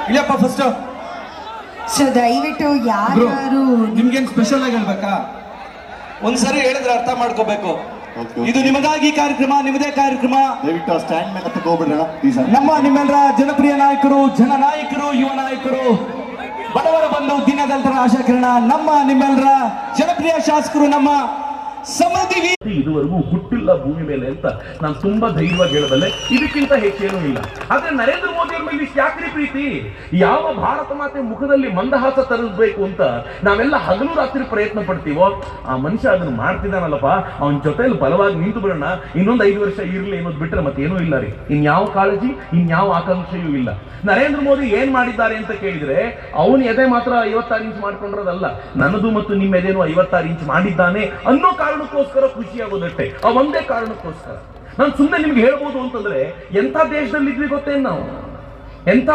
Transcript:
ಇಲ್ಲಪ್ಪ first so ದಯವಿಟ್ಟು ಯಾರು ನಿಮ್ಗೇನ್ ಸ್ಪೆಷಲ್ ಆಗಿ ಹೇಳ್ಬೇಕಾ? ಒಂದ್ಸರಿ ಹೇಳಿದ್ರೆ ಅರ್ಥ ಮಾಡ್ಕೋಬೇಕು. ಇದು ನಿಮಗಾಗಿ ಕಾರ್ಯಕ್ರಮ, ನಿಮ್ಮದೇ ಕಾರ್ಯಕ್ರಮ. ದಯವಿಟ್ಟು ಸ್ಟ್ಯಾಂಡ್ ಮೇಲೆ ತಗೋಬಿಡ್ರಣ. ನಮ್ಮ ನಿಮ್ಮೆಲ್ಲರ ಜನಪ್ರಿಯ ನಾಯಕರು, ಜನನಾಯಕರು, ಯುವ ನಾಯಕರು, ಬಡವರ ಬಂಧು, ದೀನದಲಿತರ ಆಶಾಕಿರಣ, ನಮ್ಮ ನಿಮ್ಮೆಲ್ಲರ ಜನಪ್ರಿಯ ಶಾಸಕರು, ನಮ್ಮ ಸಮೃದ್ಧಿ ಇದುವರೆಗೂ ಹುಟ್ಟಿಲ್ಲ ಭೂಮಿ ಮೇಲೆ ಅಂತ ನಾನು ತುಂಬಾ ಧೈರ್ಯವಾಗಿ ಹೇಳಬಲ್ಲೆ. ಇದಕ್ಕಿಂತ ಹೆಚ್ಚೇನೂ ಇಲ್ಲ. ಆದ್ರೆ ನರೇಂದ್ರ ಮೋದಿ ಅವ್ರ ಮೇಲೆ ಇಷ್ಟು ಯಾಕ್ರಿ ಪ್ರೀತಿ? ಯಾವ ಭಾರತ ಮಾತೆ ಮುಖದಲ್ಲಿ ಮಂದಹಾಸ ತರಿಸ್ಬೇಕು ಅಂತ ನಾವೆಲ್ಲ ಹಗಲು ರಾತ್ರಿ ಪ್ರಯತ್ನ ಪಡ್ತೀವೋ, ಆ ಮನುಷ್ಯ ಅದನ್ನು ಮಾಡ್ತಿದ್ದಾನಲ್ಲಪ್ಪ, ಅವನ ಜೊತೆಯಲ್ಲಿ ಬಲವಾಗಿ ನಿಂತು ಬಿಡೋಣ, ಇನ್ನೊಂದು 5 ವರ್ಷ ಇರಲಿ ಅನ್ನೋದು ಬಿಟ್ಟರೆ ಮತ್ತೇನೂ ಇಲ್ಲ ರೀ. ಇನ್ಯಾವ ಕಾಳಜಿ, ಇನ್ಯಾವ ಆಕಾಂಕ್ಷೆಯೂ ಇಲ್ಲ. ನರೇಂದ್ರ ಮೋದಿ ಏನ್ ಮಾಡಿದ್ದಾರೆ ಅಂತ ಕೇಳಿದ್ರೆ, ಅವನು ಎದೆ ಮಾತ್ರ 56 ಇಂಚ್ ಮಾಡ್ಕೊಂಡಿರೋದಲ್ಲ, ನನ್ನದು ಮತ್ತು ನಿಮ್ಮ ಎದೆನೂ 56 ಇಂಚ್ ಮಾಡಿದ್ದಾನೆ ಅನ್ನೋ ಕಾರಣಕ್ಕೋಸ್ಕರ ಖುಷಿಯಾಗೋದಷ್ಟೇ. ಆ ಒಂದೇ ಕಾರಣಕ್ಕೋಸ್ಕರ ನಾನು ಸುಮ್ಮನೆ ನಿಮ್ಗೆ ಹೇಳ್ಬೋದು ಅಂತಂದ್ರೆ, ಎಂಥ ದೇಶದಲ್ಲಿ ಇದ್ವಿ ಗೊತ್ತೇನು ನಾವು? ಎಂಥ